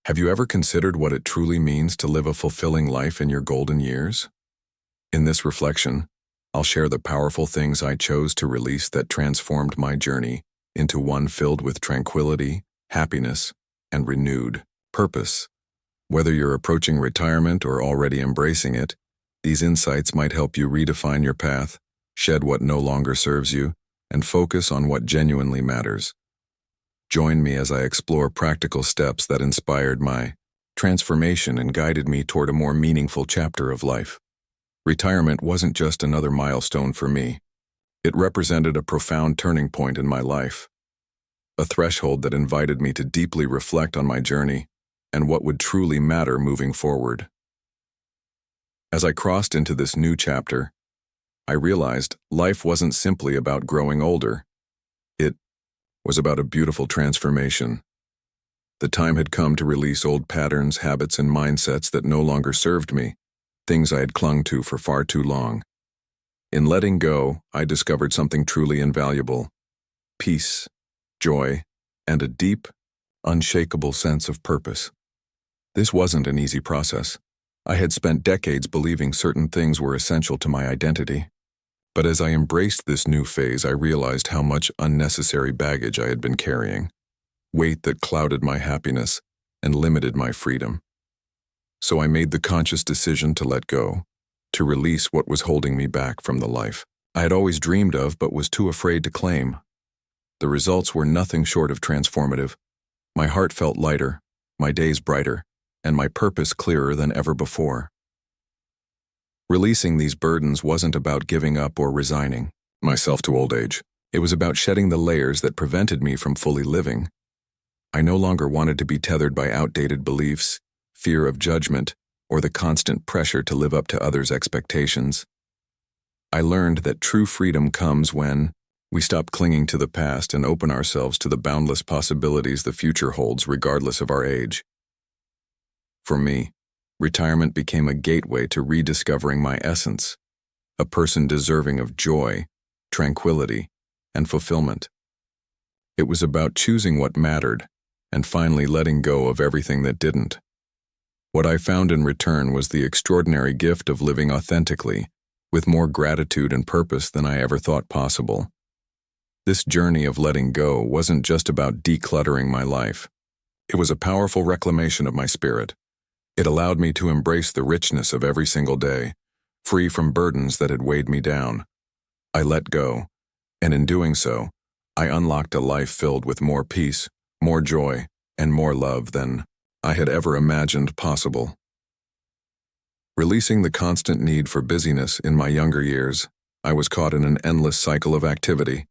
Have you ever considered what it truly means to live a fulfilling life in your golden years? In this reflection, I'll share the powerful things I chose to release that transformed my journey into one filled with tranquility, happiness, and renewed purpose. Whether you're approaching retirement or already embracing it, these insights might help you redefine your path, shed what no longer serves you, and focus on what genuinely matters. Join me as I explore practical steps that inspired my transformation and guided me toward a more meaningful chapter of life. Retirement wasn't just another milestone for me. It represented a profound turning point in my life, a threshold that invited me to deeply reflect on my journey and what would truly matter moving forward. As I crossed into this new chapter, I realized life wasn't simply about growing older. It was about a beautiful transformation. The time had come to release old patterns, habits, and mindsets that no longer served me, things I had clung to for far too long. In letting go, I discovered something truly invaluable: peace, joy, and a deep, unshakable sense of purpose. This wasn't an easy process. I had spent decades believing certain things were essential to my identity. But as I embraced this new phase, I realized how much unnecessary baggage I had been carrying, weight that clouded my happiness and limited my freedom. So I made the conscious decision to let go, to release what was holding me back from the life I had always dreamed of but was too afraid to claim. The results were nothing short of transformative. My heart felt lighter, my days brighter, and my purpose clearer than ever before. Releasing these burdens wasn't about giving up or resigning myself to old age. It was about shedding the layers that prevented me from fully living. I no longer wanted to be tethered by outdated beliefs, fear of judgment, or the constant pressure to live up to others' expectations. I learned that true freedom comes when we stop clinging to the past and open ourselves to the boundless possibilities the future holds regardless of our age. For me, retirement became a gateway to rediscovering my essence, a person deserving of joy, tranquility, and fulfillment. It was about choosing what mattered and finally letting go of everything that didn't. What I found in return was the extraordinary gift of living authentically, with more gratitude and purpose than I ever thought possible. This journey of letting go wasn't just about decluttering my life. It was a powerful reclamation of my spirit. It allowed me to embrace the richness of every single day, free from burdens that had weighed me down. I let go, and in doing so, I unlocked a life filled with more peace, more joy, and more love than I had ever imagined possible. Releasing the constant need for busyness in my younger years, I was caught in an endless cycle of activity,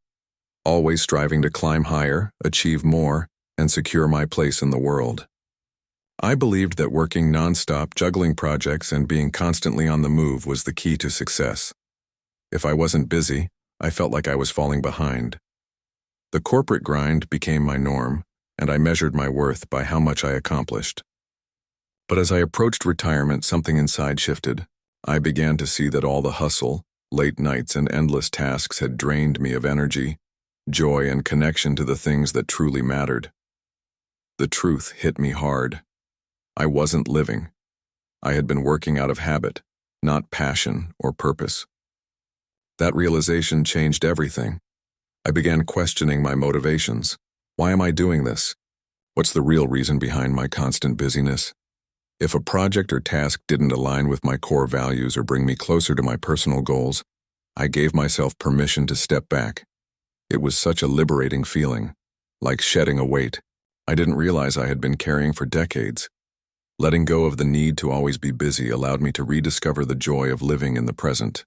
always striving to climb higher, achieve more, and secure my place in the world. I believed that working nonstop, juggling projects, and being constantly on the move was the key to success. If I wasn't busy, I felt like I was falling behind. The corporate grind became my norm, and I measured my worth by how much I accomplished. But as I approached retirement, something inside shifted. I began to see that all the hustle, late nights, and endless tasks had drained me of energy, joy, and connection to the things that truly mattered. The truth hit me hard. I wasn't living. I had been working out of habit, not passion or purpose. That realization changed everything. I began questioning my motivations. Why am I doing this? What's the real reason behind my constant busyness? If a project or task didn't align with my core values or bring me closer to my personal goals, I gave myself permission to step back. It was such a liberating feeling, like shedding a weight I didn't realize I had been carrying for decades. Letting go of the need to always be busy allowed me to rediscover the joy of living in the present.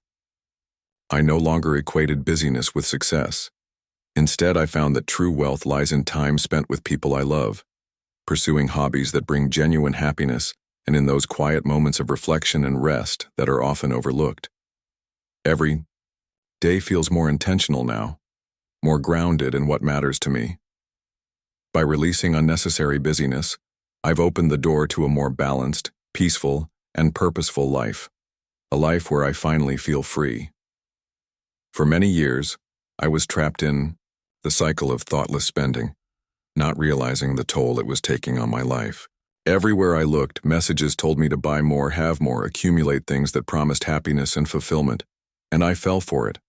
I no longer equated busyness with success. Instead, I found that true wealth lies in time spent with people I love, pursuing hobbies that bring genuine happiness, and in those quiet moments of reflection and rest that are often overlooked. Every day feels more intentional now, more grounded in what matters to me. By releasing unnecessary busyness, I've opened the door to a more balanced, peaceful, and purposeful life, a life where I finally feel free. For many years, I was trapped in the cycle of thoughtless spending, not realizing the toll it was taking on my life. Everywhere I looked, messages told me to buy more, have more, accumulate things that promised happiness and fulfillment, and I fell for it.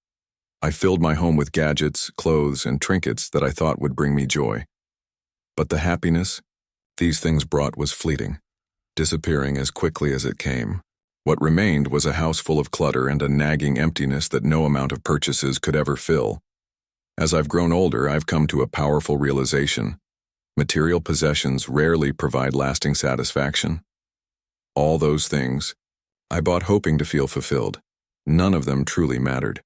I filled my home with gadgets, clothes, and trinkets that I thought would bring me joy. But the happiness these things brought was fleeting, disappearing as quickly as it came. What remained was a house full of clutter and a nagging emptiness that no amount of purchases could ever fill. As I've grown older, I've come to a powerful realization. Material possessions rarely provide lasting satisfaction. All those things I bought hoping to feel fulfilled. None of them truly mattered.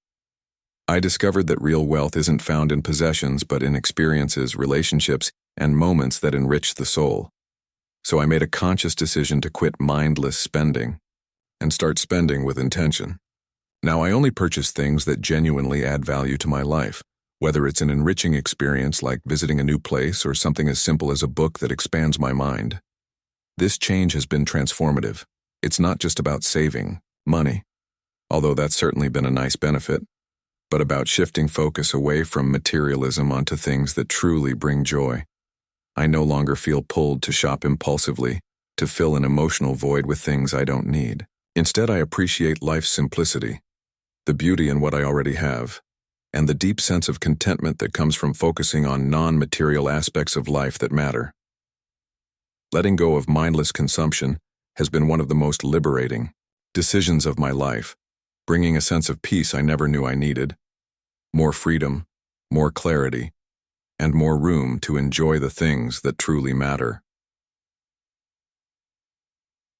I discovered that real wealth isn't found in possessions but in experiences, relationships, and moments that enrich the soul. So I made a conscious decision to quit mindless spending and start spending with intention. Now I only purchase things that genuinely add value to my life, whether it's an enriching experience like visiting a new place or something as simple as a book that expands my mind. This change has been transformative. It's not just about saving money, although that's certainly been a nice benefit, but about shifting focus away from materialism onto things that truly bring joy. I no longer feel pulled to shop impulsively, to fill an emotional void with things I don't need. Instead, I appreciate life's simplicity, the beauty in what I already have, and the deep sense of contentment that comes from focusing on non-material aspects of life that matter. Letting go of mindless consumption has been one of the most liberating decisions of my life, bringing a sense of peace I never knew I needed, more freedom, more clarity, and more room to enjoy the things that truly matter.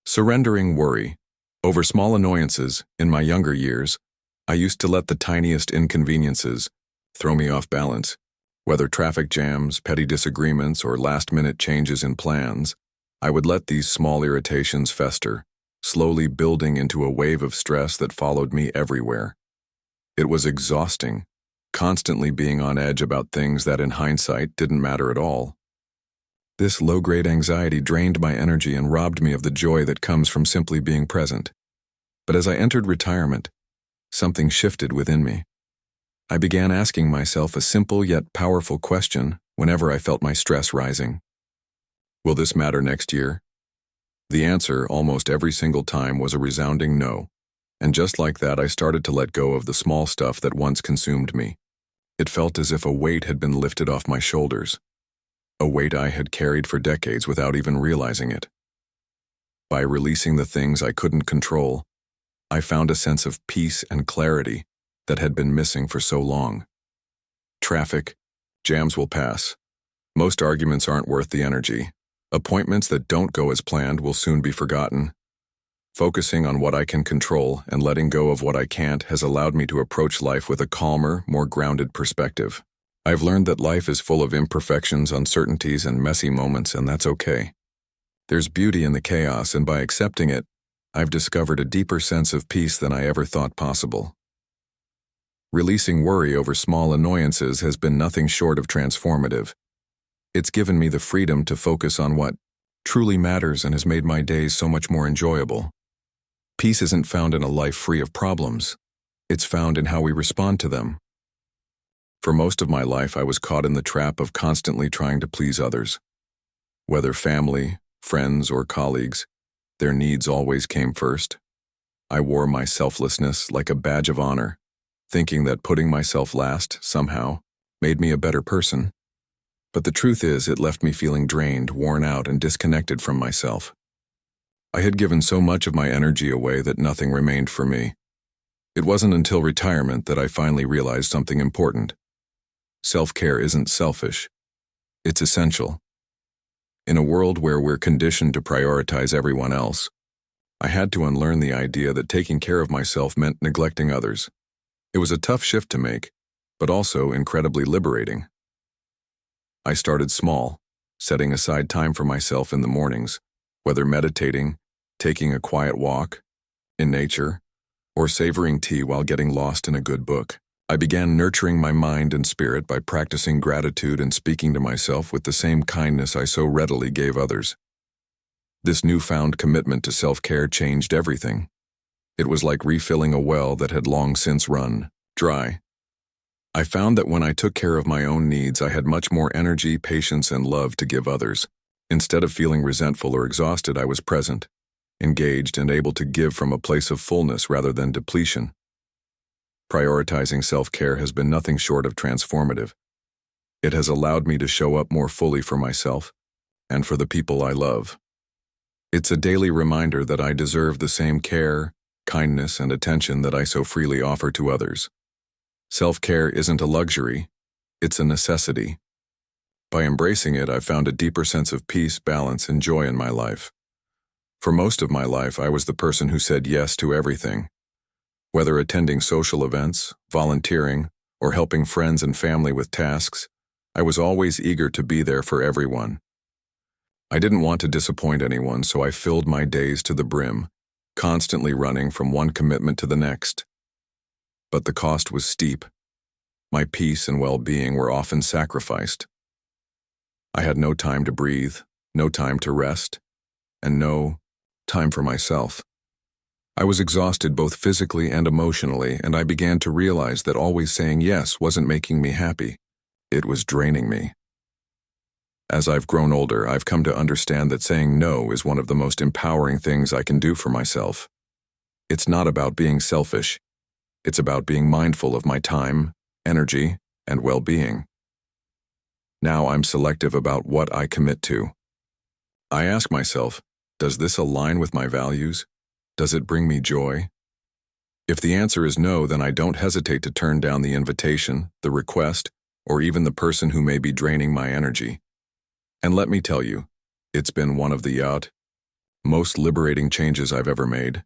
Surrendering worry. Over small annoyances, in my younger years, I used to let the tiniest inconveniences throw me off balance. Whether traffic jams, petty disagreements, or last-minute changes in plans, I would let these small irritations fester, slowly building into a wave of stress that followed me everywhere. It was exhausting, constantly being on edge about things that in hindsight didn't matter at all. This low-grade anxiety drained my energy and robbed me of the joy that comes from simply being present. But as I entered retirement, something shifted within me. I began asking myself a simple yet powerful question whenever I felt my stress rising. Will this matter next year? The answer, almost every single time, was a resounding no. And just like that, I started to let go of the small stuff that once consumed me. It felt as if a weight had been lifted off my shoulders, a weight I had carried for decades without even realizing it. By releasing the things I couldn't control, I found a sense of peace and clarity that had been missing for so long. Traffic, jams will pass. Most arguments aren't worth the energy. Appointments that don't go as planned will soon be forgotten. Focusing on what I can control and letting go of what I can't has allowed me to approach life with a calmer, more grounded perspective. I've learned that life is full of imperfections, uncertainties, and messy moments, and that's okay. There's beauty in the chaos, and by accepting it, I've discovered a deeper sense of peace than I ever thought possible. Releasing worry over small annoyances has been nothing short of transformative. It's given me the freedom to focus on what truly matters and has made my days so much more enjoyable. Peace isn't found in a life free of problems. It's found in how we respond to them. For most of my life, I was caught in the trap of constantly trying to please others. Whether family, friends, or colleagues, their needs always came first. I wore my selflessness like a badge of honor, thinking that putting myself last, somehow, made me a better person. But the truth is, it left me feeling drained, worn out, and disconnected from myself. I had given so much of my energy away that nothing remained for me. It wasn't until retirement that I finally realized something important. Self-care isn't selfish. It's essential. In a world where we're conditioned to prioritize everyone else, I had to unlearn the idea that taking care of myself meant neglecting others. It was a tough shift to make, but also incredibly liberating. I started small, setting aside time for myself in the mornings, whether meditating, taking a quiet walk in nature, or savoring tea while getting lost in a good book. I began nurturing my mind and spirit by practicing gratitude and speaking to myself with the same kindness I so readily gave others. This newfound commitment to self-care changed everything. It was like refilling a well that had long since run dry. I found that when I took care of my own needs, I had much more energy, patience, and love to give others. Instead of feeling resentful or exhausted, I was present, engaged, and able to give from a place of fullness rather than depletion. Prioritizing self-care has been nothing short of transformative. It has allowed me to show up more fully for myself and for the people I love. It's a daily reminder that I deserve the same care, kindness, and attention that I so freely offer to others. Self-care isn't a luxury, it's a necessity. By embracing it, I've found a deeper sense of peace, balance, and joy in my life. For most of my life, I was the person who said yes to everything. Whether attending social events, volunteering, or helping friends and family with tasks, I was always eager to be there for everyone. I didn't want to disappoint anyone, so I filled my days to the brim, constantly running from one commitment to the next. But the cost was steep. My peace and well-being were often sacrificed. I had no time to breathe, no time to rest, and no time for myself. I was exhausted both physically and emotionally, and I began to realize that always saying yes wasn't making me happy. It was draining me. As I've grown older, I've come to understand that saying no is one of the most empowering things I can do for myself. It's not about being selfish. It's about being mindful of my time, energy, and well-being. Now I'm selective about what I commit to. I ask myself, does this align with my values? Does it bring me joy? If the answer is no, then I don't hesitate to turn down the invitation, the request, or even the person who may be draining my energy. And let me tell you, it's been one of the most liberating changes I've ever made.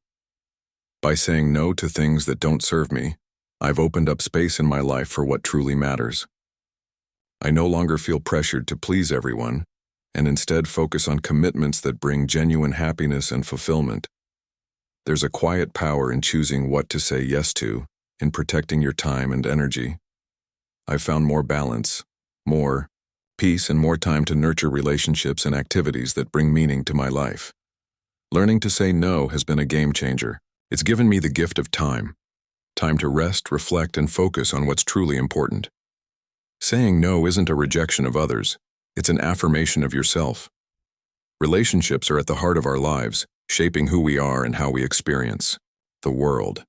By saying no to things that don't serve me, I've opened up space in my life for what truly matters. I no longer feel pressured to please everyone, and instead focus on commitments that bring genuine happiness and fulfillment. There's a quiet power in choosing what to say yes to, in protecting your time and energy. I've found more balance, more peace, and more time to nurture relationships and activities that bring meaning to my life. Learning to say no has been a game changer. It's given me the gift of time to rest, reflect, and focus on what's truly important. Saying no isn't a rejection of others, it's an affirmation of yourself. Relationships are at the heart of our lives, shaping who we are and how we experience the world.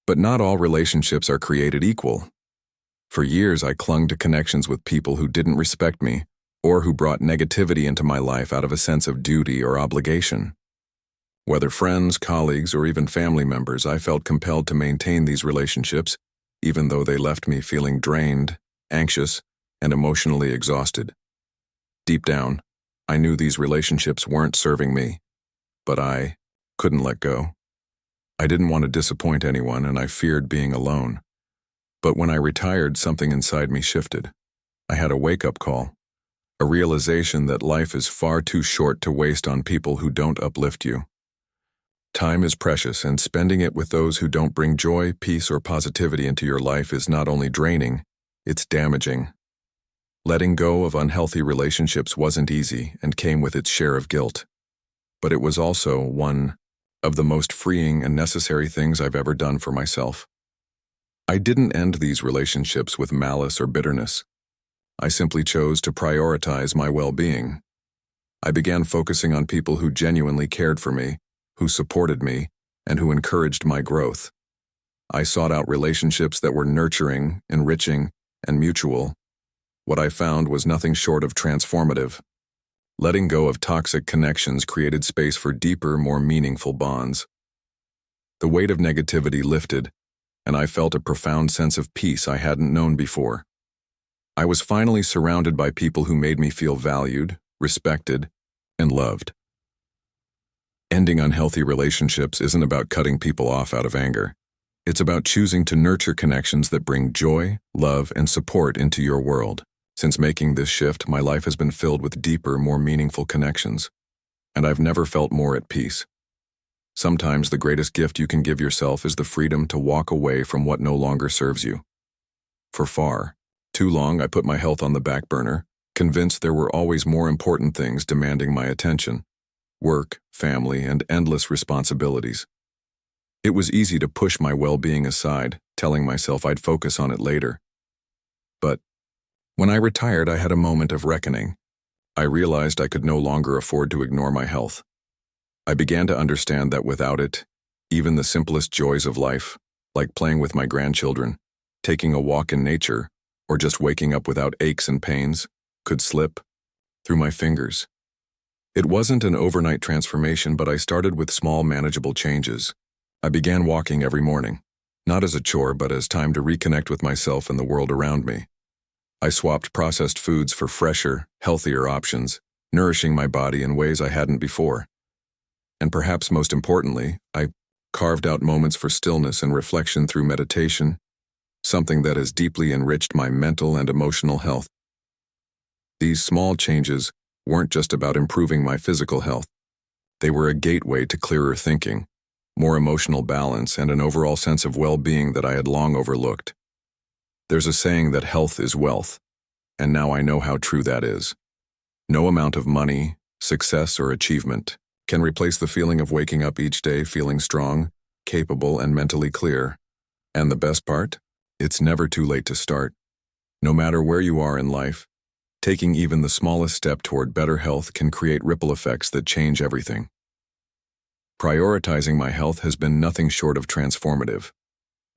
But not all relationships are created equal. For years, I clung to connections with people who didn't respect me or who brought negativity into my life out of a sense of duty or obligation. Whether friends, colleagues, or even family members, I felt compelled to maintain these relationships, even though they left me feeling drained, anxious, and emotionally exhausted. Deep down, I knew these relationships weren't serving me, but I couldn't let go. I didn't want to disappoint anyone, and I feared being alone. But when I retired, something inside me shifted. I had a wake-up call, a realization that life is far too short to waste on people who don't uplift you. Time is precious, and spending it with those who don't bring joy, peace, or positivity into your life is not only draining, it's damaging. Letting go of unhealthy relationships wasn't easy and came with its share of guilt. But it was also one of the most freeing and necessary things I've ever done for myself. I didn't end these relationships with malice or bitterness. I simply chose to prioritize my well-being. I began focusing on people who genuinely cared for me, who supported me, and who encouraged my growth. I sought out relationships that were nurturing, enriching, and mutual. What I found was nothing short of transformative. Letting go of toxic connections created space for deeper, more meaningful bonds. The weight of negativity lifted, and I felt a profound sense of peace I hadn't known before. I was finally surrounded by people who made me feel valued, respected, and loved. Ending unhealthy relationships isn't about cutting people off out of anger. It's about choosing to nurture connections that bring joy, love, and support into your world. Since making this shift, my life has been filled with deeper, more meaningful connections, and I've never felt more at peace. Sometimes the greatest gift you can give yourself is the freedom to walk away from what no longer serves you. For far too long, I put my health on the back burner, convinced there were always more important things demanding my attention: work, family, and endless responsibilities. It was easy to push my well-being aside, telling myself I'd focus on it later. But when I retired, I had a moment of reckoning. I realized I could no longer afford to ignore my health. I began to understand that without it, even the simplest joys of life, like playing with my grandchildren, taking a walk in nature, or just waking up without aches and pains, could slip through my fingers. It wasn't an overnight transformation, but I started with small, manageable changes. I began walking every morning, not as a chore, but as time to reconnect with myself and the world around me. I swapped processed foods for fresher, healthier options, nourishing my body in ways I hadn't before. And perhaps most importantly, I carved out moments for stillness and reflection through meditation, something that has deeply enriched my mental and emotional health. These small changes weren't just about improving my physical health. They were a gateway to clearer thinking, more emotional balance, and an overall sense of well-being that I had long overlooked. There's a saying that health is wealth, and now I know how true that is. No amount of money, success, or achievement can replace the feeling of waking up each day feeling strong, capable, and mentally clear. And the best part? It's never too late to start. No matter where you are in life, taking even the smallest step toward better health can create ripple effects that change everything. Prioritizing my health has been nothing short of transformative.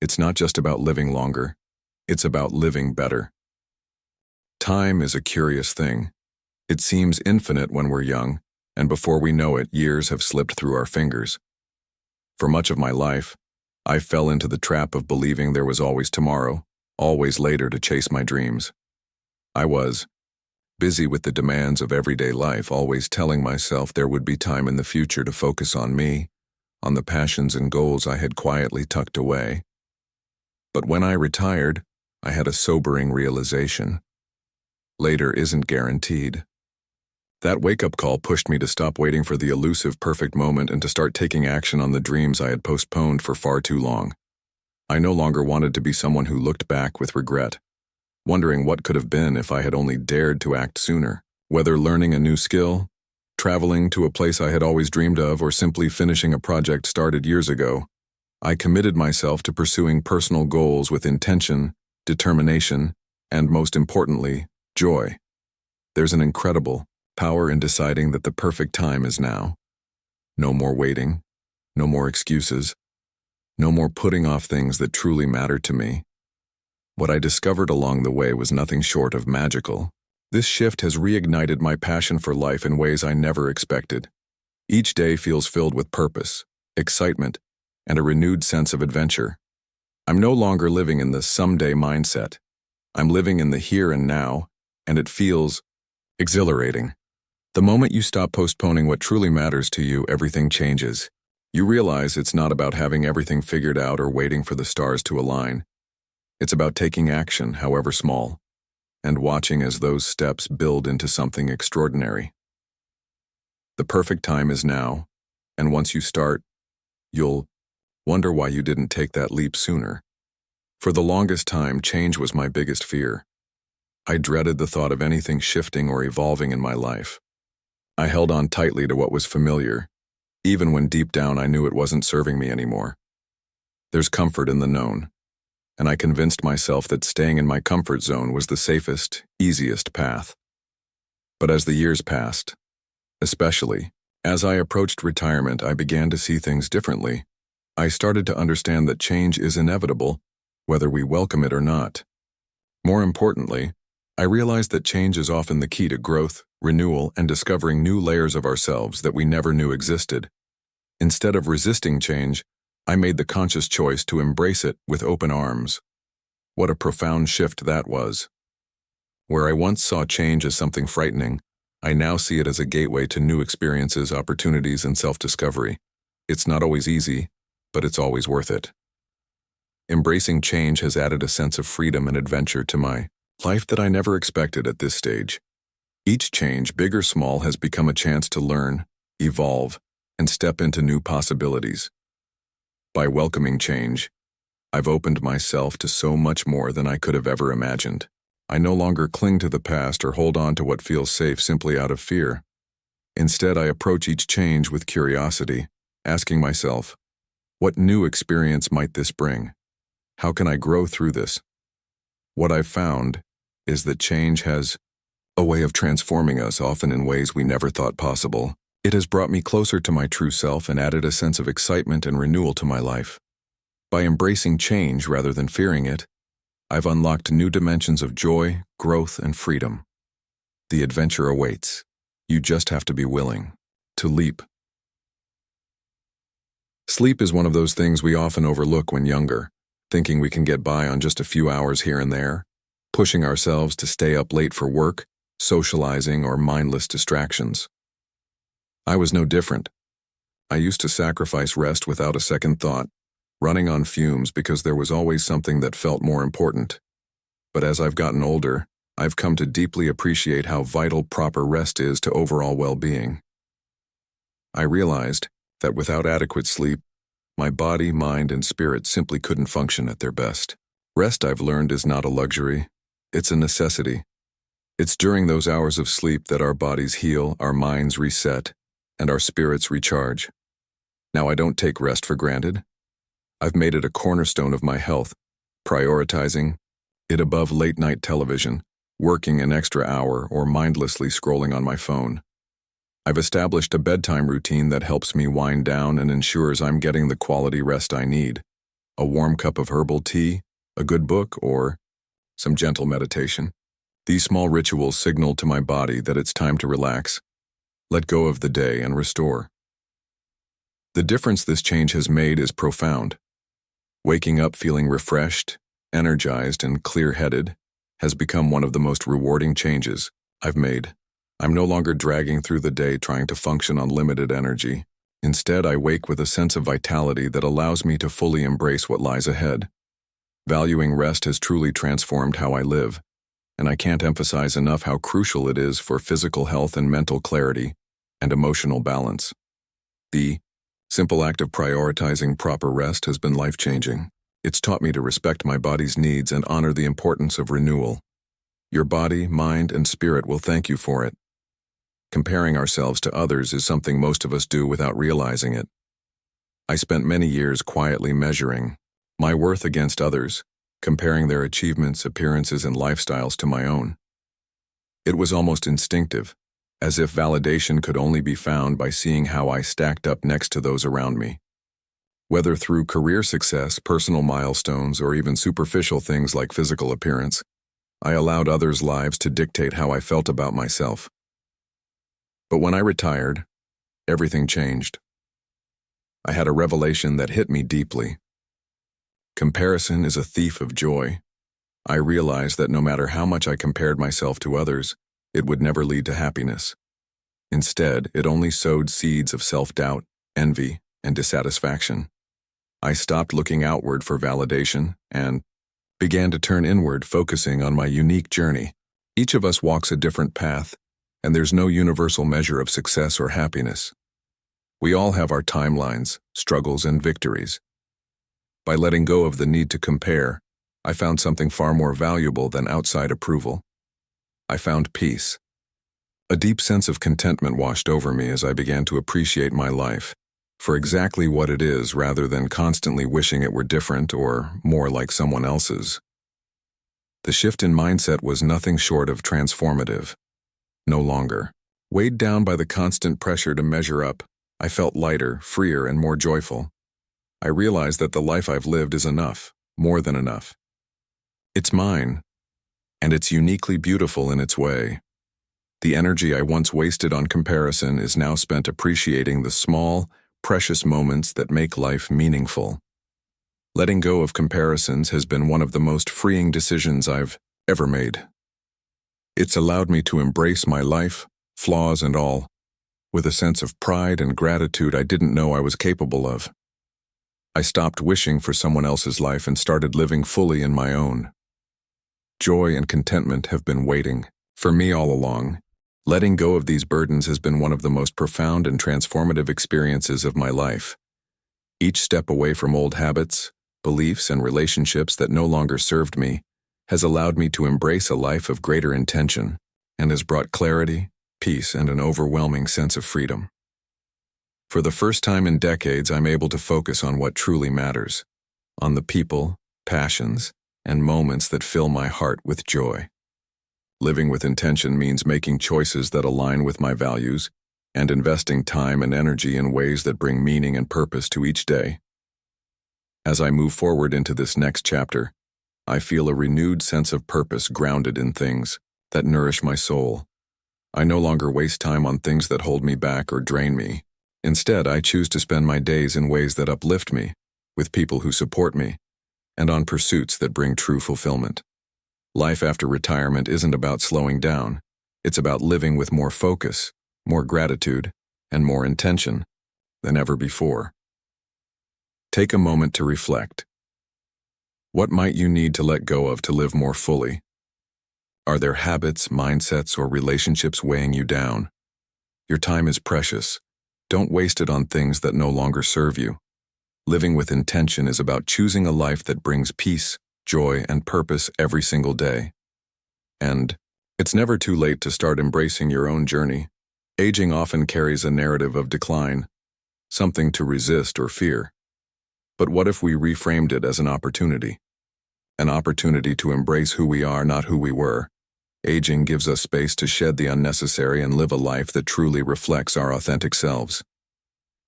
It's not just about living longer, it's about living better. Time is a curious thing. It seems infinite when we're young, and before we know it, years have slipped through our fingers. For much of my life, I fell into the trap of believing there was always tomorrow, always later to chase my dreams. I was busy with the demands of everyday life, always telling myself there would be time in the future to focus on me, on the passions and goals I had quietly tucked away. But when I retired, I had a sobering realization. Later isn't guaranteed. That wake-up call pushed me to stop waiting for the elusive perfect moment and to start taking action on the dreams I had postponed for far too long. I no longer wanted to be someone who looked back with regret, wondering what could have been if I had only dared to act sooner. Whether learning a new skill, traveling to a place I had always dreamed of, or simply finishing a project started years ago, I committed myself to pursuing personal goals with intention, determination, and most importantly, joy. There's an incredible power in deciding that the perfect time is now. No more waiting, no more excuses, no more putting off things that truly matter to me. What I discovered along the way was nothing short of magical. This shift has reignited my passion for life in ways I never expected. Each day feels filled with purpose, excitement, and a renewed sense of adventure. I'm no longer living in the someday mindset. I'm living in the here and now, and it feels exhilarating. The moment you stop postponing what truly matters to you, everything changes. You realize it's not about having everything figured out or waiting for the stars to align. It's about taking action, however small, and watching as those steps build into something extraordinary. The perfect time is now, and once you start, you'll wonder why you didn't take that leap sooner. For the longest time, change was my biggest fear. I dreaded the thought of anything shifting or evolving in my life. I held on tightly to what was familiar, even when deep down I knew it wasn't serving me anymore. There's comfort in the known, and I convinced myself that staying in my comfort zone was the safest, easiest path. But as the years passed, especially as I approached retirement, I began to see things differently. I started to understand that change is inevitable, whether we welcome it or not. More importantly, I realized that change is often the key to growth, renewal, and discovering new layers of ourselves that we never knew existed. Instead of resisting change, I made the conscious choice to embrace it with open arms. What a profound shift that was. Where I once saw change as something frightening, I now see it as a gateway to new experiences, opportunities, and self-discovery. It's not always easy, but it's always worth it. Embracing change has added a sense of freedom and adventure to my life that I never expected at this stage. Each change, big or small, has become a chance to learn, evolve, and step into new possibilities. By welcoming change, I've opened myself to so much more than I could have ever imagined. I no longer cling to the past or hold on to what feels safe simply out of fear. Instead, I approach each change with curiosity, asking myself, what new experience might this bring? How can I grow through this? What I've found is that change has a way of transforming us often in ways we never thought possible. It has brought me closer to my true self and added a sense of excitement and renewal to my life. By embracing change rather than fearing it, I've unlocked new dimensions of joy, growth, and freedom. The adventure awaits. You just have to be willing to leap. Sleep is one of those things we often overlook when younger, thinking we can get by on just a few hours here and there, pushing ourselves to stay up late for work, socializing, or mindless distractions. I was no different. I used to sacrifice rest without a second thought, running on fumes because there was always something that felt more important. But as I've gotten older, I've come to deeply appreciate how vital proper rest is to overall well-being. I realized that without adequate sleep, my body, mind, and spirit simply couldn't function at their best. Rest, I've learned, is not a luxury. It's a necessity. It's during those hours of sleep that our bodies heal, our minds reset, and our spirits recharge. Now, I don't take rest for granted. I've made it a cornerstone of my health, prioritizing it above late-night television, working an extra hour, or mindlessly scrolling on my phone. I've established a bedtime routine that helps me wind down and ensures I'm getting the quality rest I need. A warm cup of herbal tea, a good book, or some gentle meditation. These small rituals signal to my body that it's time to relax, let go of the day, and restore. The difference this change has made is profound. Waking up feeling refreshed, energized, and clear-headed has become one of the most rewarding changes I've made. I'm no longer dragging through the day trying to function on limited energy. Instead, I wake with a sense of vitality that allows me to fully embrace what lies ahead. Valuing rest has truly transformed how I live, and I can't emphasize enough how crucial it is for physical health and mental clarity and emotional balance. The simple act of prioritizing proper rest has been life-changing. It's taught me to respect my body's needs and honor the importance of renewal. Your body, mind, and spirit will thank you for it. Comparing ourselves to others is something most of us do without realizing it. I spent many years quietly measuring my worth against others, comparing their achievements, appearances, and lifestyles to my own. It was almost instinctive, as if validation could only be found by seeing how I stacked up next to those around me. Whether through career success, personal milestones, or even superficial things like physical appearance, I allowed others' lives to dictate how I felt about myself. But when I retired, everything changed. I had a revelation that hit me deeply. Comparison is a thief of joy. I realized that no matter how much I compared myself to others, it would never lead to happiness. Instead, it only sowed seeds of self-doubt, envy, and dissatisfaction. I stopped looking outward for validation and began to turn inward, focusing on my unique journey. Each of us walks a different path, and there's no universal measure of success or happiness. We all have our timelines, struggles, and victories. By letting go of the need to compare, I found something far more valuable than outside approval. I found peace. A deep sense of contentment washed over me as I began to appreciate my life for exactly what it is rather than constantly wishing it were different or more like someone else's. The shift in mindset was nothing short of transformative. No longer weighed down by the constant pressure to measure up, I felt lighter, freer, and more joyful. I realized that the life I've lived is enough, more than enough. It's mine, and it's uniquely beautiful in its way. The energy I once wasted on comparison is now spent appreciating the small, precious moments that make life meaningful. Letting go of comparisons has been one of the most freeing decisions I've ever made. It's allowed me to embrace my life, flaws and all, with a sense of pride and gratitude I didn't know I was capable of. I stopped wishing for someone else's life and started living fully in my own. Joy and contentment have been waiting for me all along. Letting go of these burdens has been one of the most profound and transformative experiences of my life. Each step away from old habits, beliefs, and relationships that no longer served me has allowed me to embrace a life of greater intention and has brought clarity, peace, and an overwhelming sense of freedom. For the first time in decades, I'm able to focus on what truly matters, on the people, passions, and moments that fill my heart with joy. Living with intention means making choices that align with my values and investing time and energy in ways that bring meaning and purpose to each day. As I move forward into this next chapter, I feel a renewed sense of purpose grounded in things that nourish my soul. I no longer waste time on things that hold me back or drain me. Instead, I choose to spend my days in ways that uplift me, with people who support me, and on pursuits that bring true fulfillment. Life after retirement isn't about slowing down. It's about living with more focus, more gratitude, and more intention than ever before. Take a moment to reflect. What might you need to let go of to live more fully? Are there habits, mindsets, or relationships weighing you down? Your time is precious. Don't waste it on things that no longer serve you. Living with intention is about choosing a life that brings peace, joy, and purpose every single day. And it's never too late to start embracing your own journey. Aging often carries a narrative of decline, something to resist or fear. But what if we reframed it as an opportunity? An opportunity to embrace who we are, not who we were. Aging gives us space to shed the unnecessary and live a life that truly reflects our authentic selves.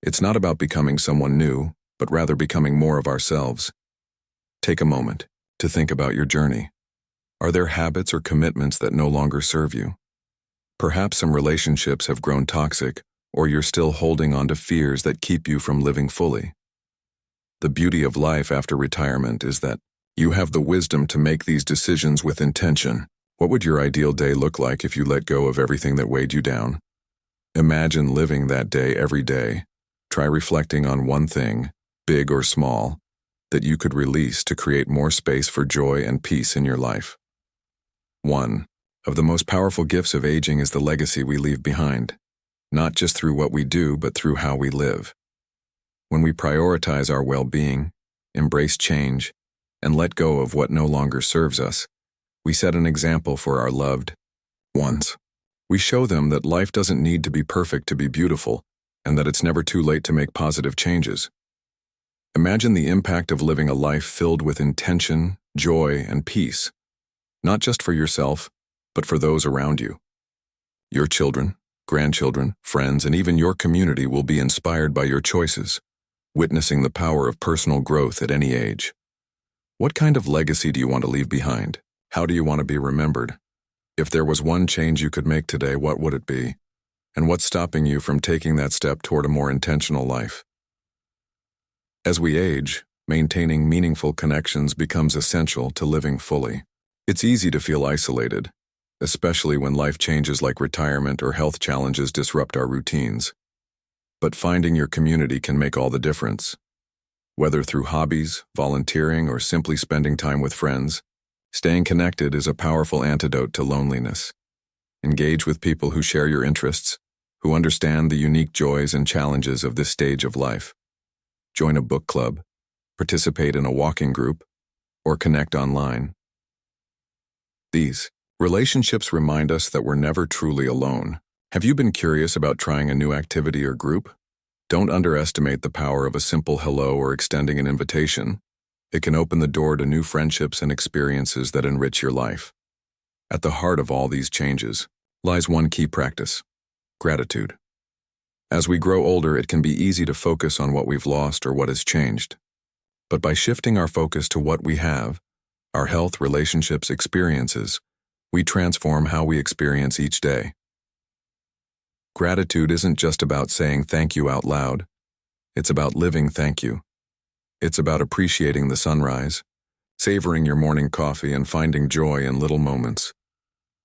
It's not about becoming someone new, but rather becoming more of ourselves. Take a moment to think about your journey. Are there habits or commitments that no longer serve you? Perhaps some relationships have grown toxic, or you're still holding on to fears that keep you from living fully. The beauty of life after retirement is that you have the wisdom to make these decisions with intention. What would your ideal day look like if you let go of everything that weighed you down? Imagine living that day every day. Try reflecting on one thing, big or small, that you could release to create more space for joy and peace in your life. One of the most powerful gifts of aging is the legacy we leave behind, not just through what we do, but through how we live. When we prioritize our well-being, embrace change, and let go of what no longer serves us, we set an example for our loved ones. We show them that life doesn't need to be perfect to be beautiful, and that it's never too late to make positive changes. Imagine the impact of living a life filled with intention, joy, and peace, not just for yourself, but for those around you. Your children, grandchildren, friends, and even your community will be inspired by your choices, witnessing the power of personal growth at any age. What kind of legacy do you want to leave behind? How do you want to be remembered? If there was one change you could make today, what would it be? And what's stopping you from taking that step toward a more intentional life? As we age, maintaining meaningful connections becomes essential to living fully. It's easy to feel isolated, especially when life changes like retirement or health challenges disrupt our routines. But finding your community can make all the difference. Whether through hobbies, volunteering, or simply spending time with friends, staying connected is a powerful antidote to loneliness. Engage with people who share your interests, who understand the unique joys and challenges of this stage of life. Join a book club, participate in a walking group, or connect online. These relationships remind us that we're never truly alone. Have you been curious about trying a new activity or group? Don't underestimate the power of a simple hello or extending an invitation. It can open the door to new friendships and experiences that enrich your life. At the heart of all these changes lies one key practice: gratitude. As we grow older, it can be easy to focus on what we've lost or what has changed. But by shifting our focus to what we have, our health, relationships, experiences, we transform how we experience each day. Gratitude isn't just about saying thank you out loud. It's about living thank you. It's about appreciating the sunrise, savoring your morning coffee, and finding joy in little moments.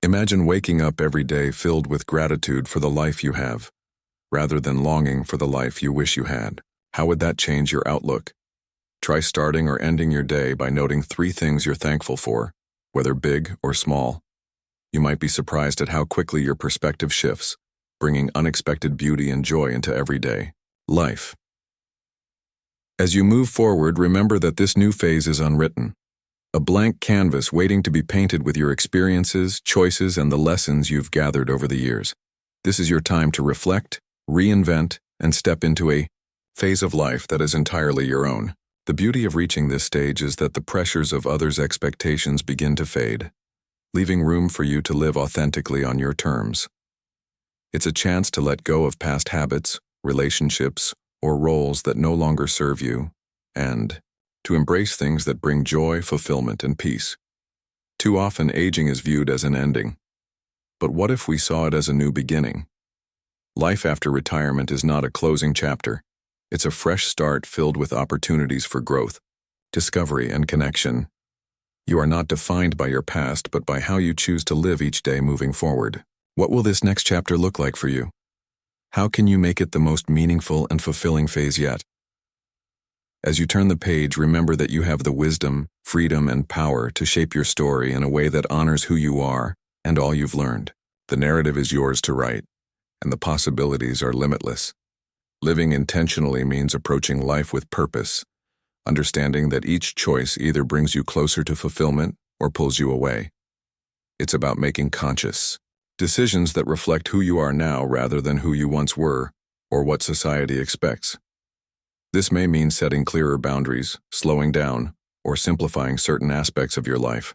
Imagine waking up every day filled with gratitude for the life you have, rather than longing for the life you wish you had. How would that change your outlook? Try starting or ending your day by noting 3 things you're thankful for, whether big or small. You might be surprised at how quickly your perspective shifts, bringing unexpected beauty and joy into everyday life. As you move forward, remember that this new phase is unwritten, a blank canvas waiting to be painted with your experiences, choices, and the lessons you've gathered over the years. This is your time to reflect, reinvent, and step into a phase of life that is entirely your own. The beauty of reaching this stage is that the pressures of others' expectations begin to fade, leaving room for you to live authentically on your terms. It's a chance to let go of past habits, relationships, or roles that no longer serve you, and to embrace things that bring joy, fulfillment, and peace. Too often, aging is viewed as an ending. But what if we saw it as a new beginning? Life after retirement is not a closing chapter. It's a fresh start filled with opportunities for growth, discovery, and connection. You are not defined by your past, but by how you choose to live each day moving forward. What will this next chapter look like for you? How can you make it the most meaningful and fulfilling phase yet? As you turn the page, remember that you have the wisdom, freedom, and power to shape your story in a way that honors who you are and all you've learned. The narrative is yours to write, and the possibilities are limitless. Living intentionally means approaching life with purpose, understanding that each choice either brings you closer to fulfillment or pulls you away. It's about making conscious decisions that reflect who you are now rather than who you once were or what society expects. This may mean setting clearer boundaries, slowing down, or simplifying certain aspects of your life.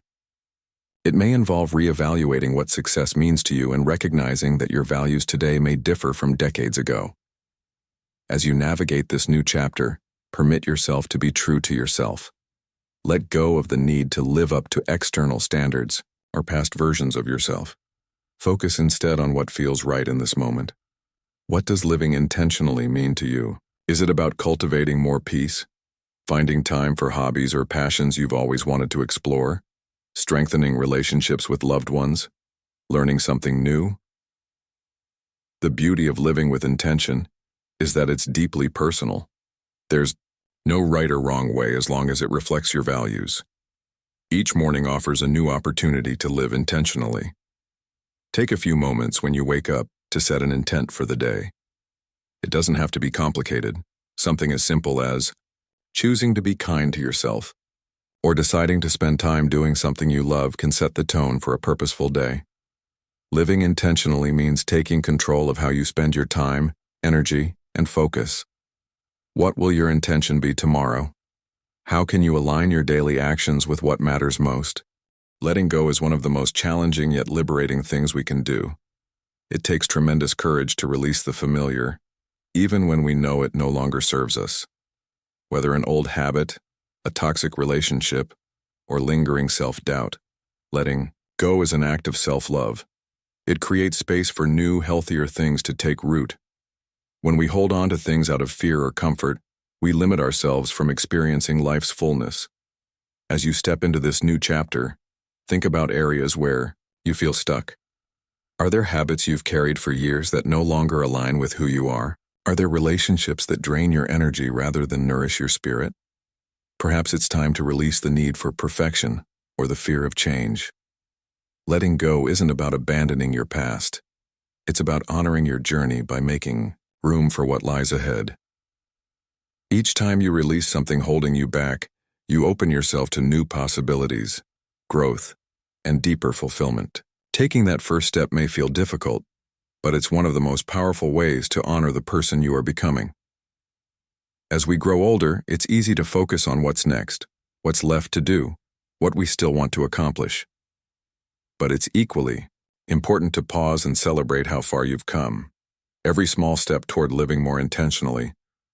It may involve reevaluating what success means to you and recognizing that your values today may differ from decades ago. As you navigate this new chapter, permit yourself to be true to yourself. Let go of the need to live up to external standards or past versions of yourself. Focus instead on what feels right in this moment. What does living intentionally mean to you? Is it about cultivating more peace, finding time for hobbies or passions you've always wanted to explore, strengthening relationships with loved ones, learning something new? The beauty of living with intention is that it's deeply personal. There's no right or wrong way as long as it reflects your values. Each morning offers a new opportunity to live intentionally. Take a few moments when you wake up to set an intent for the day. It doesn't have to be complicated. Something as simple as choosing to be kind to yourself or deciding to spend time doing something you love can set the tone for a purposeful day. Living intentionally means taking control of how you spend your time, energy, and focus. What will your intention be tomorrow? How can you align your daily actions with what matters most? Letting go is one of the most challenging yet liberating things we can do. It takes tremendous courage to release the familiar, even when we know it no longer serves us. Whether an old habit, a toxic relationship, or lingering self-doubt, letting go is an act of self-love. It creates space for new, healthier things to take root. When we hold on to things out of fear or comfort, we limit ourselves from experiencing life's fullness. As you step into this new chapter, think about areas where you feel stuck. Are there habits you've carried for years that no longer align with who you are? Are there relationships that drain your energy rather than nourish your spirit? Perhaps it's time to release the need for perfection or the fear of change. Letting go isn't about abandoning your past. It's about honoring your journey by making room for what lies ahead. Each time you release something holding you back, you open yourself to new possibilities, growth, and deeper fulfillment. Taking that first step may feel difficult, but it's one of the most powerful ways to honor the person you are becoming. As we grow older, it's easy to focus on what's next, what's left to do, what we still want to accomplish. But it's equally important to pause and celebrate how far you've come. Every small step toward living more intentionally,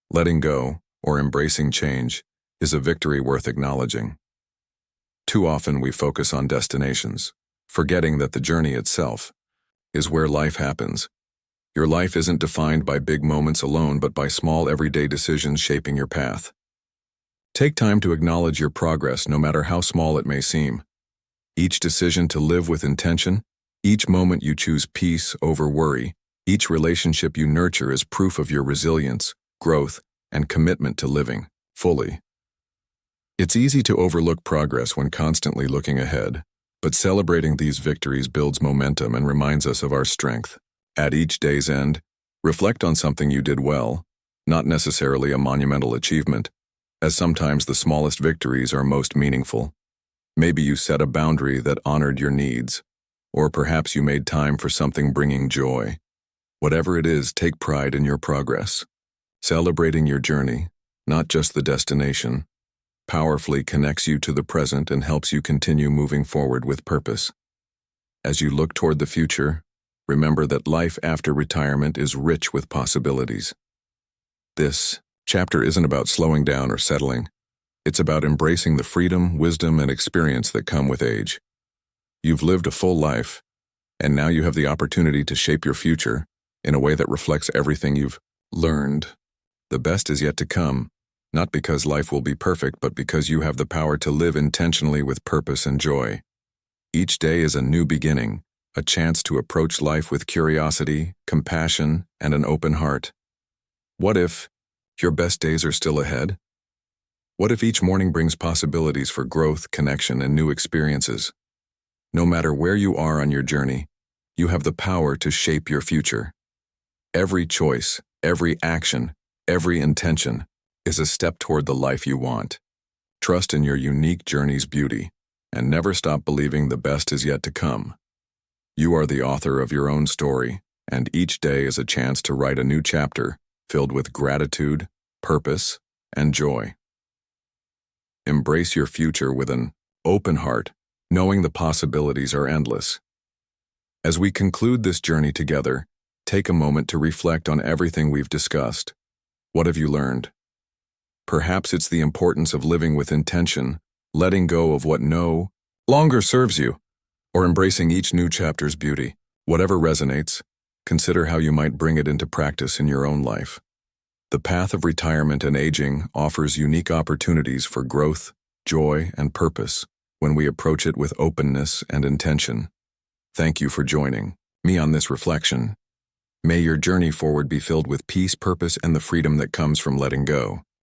letting go, or embracing change is a victory worth acknowledging. Too often we focus on destinations, forgetting that the journey itself is where life happens. Your life isn't defined by big moments alone, but by small everyday decisions shaping your path. Take time to acknowledge your progress, no matter how small it may seem. Each decision to live with intention, each moment you choose peace over worry, each relationship you nurture is proof of your resilience, growth, and commitment to living fully. It's easy to overlook progress when constantly looking ahead, but celebrating these victories builds momentum and reminds us of our strength. At each day's end, reflect on something you did well, not necessarily a monumental achievement, as sometimes the smallest victories are most meaningful. Maybe you set a boundary that honored your needs, or perhaps you made time for something bringing joy. Whatever it is, take pride in your progress. Celebrating your journey, not just the destination, powerfully connects you to the present and helps you continue moving forward with purpose. As you look toward the future, remember that life after retirement is rich with possibilities. This chapter isn't about slowing down or settling. It's about embracing the freedom, wisdom, and experience that come with age. You've lived a full life, and now you have the opportunity to shape your future in a way that reflects everything you've learned. The best is yet to come, not because life will be perfect, but because you have the power to live intentionally with purpose and joy. Each day is a new beginning, a chance to approach life with curiosity, compassion, and an open heart. What if your best days are still ahead? What if each morning brings possibilities for growth, connection, and new experiences? No matter where you are on your journey, you have the power to shape your future. Every choice, every action, every intention is a step toward the life you want. Trust in your unique journey's beauty, and never stop believing the best is yet to come. You are the author of your own story, and each day is a chance to write a new chapter filled with gratitude, purpose, and joy. Embrace your future with an open heart, knowing the possibilities are endless. As we conclude this journey together, take a moment to reflect on everything we've discussed. What have you learned? Perhaps it's the importance of living with intention, letting go of what no longer serves you, or embracing each new chapter's beauty. Whatever resonates, consider how you might bring it into practice in your own life. The path of retirement and aging offers unique opportunities for growth, joy, and purpose when we approach it with openness and intention. Thank you for joining me on this reflection. May your journey forward be filled with peace, purpose, and the freedom that comes from letting go.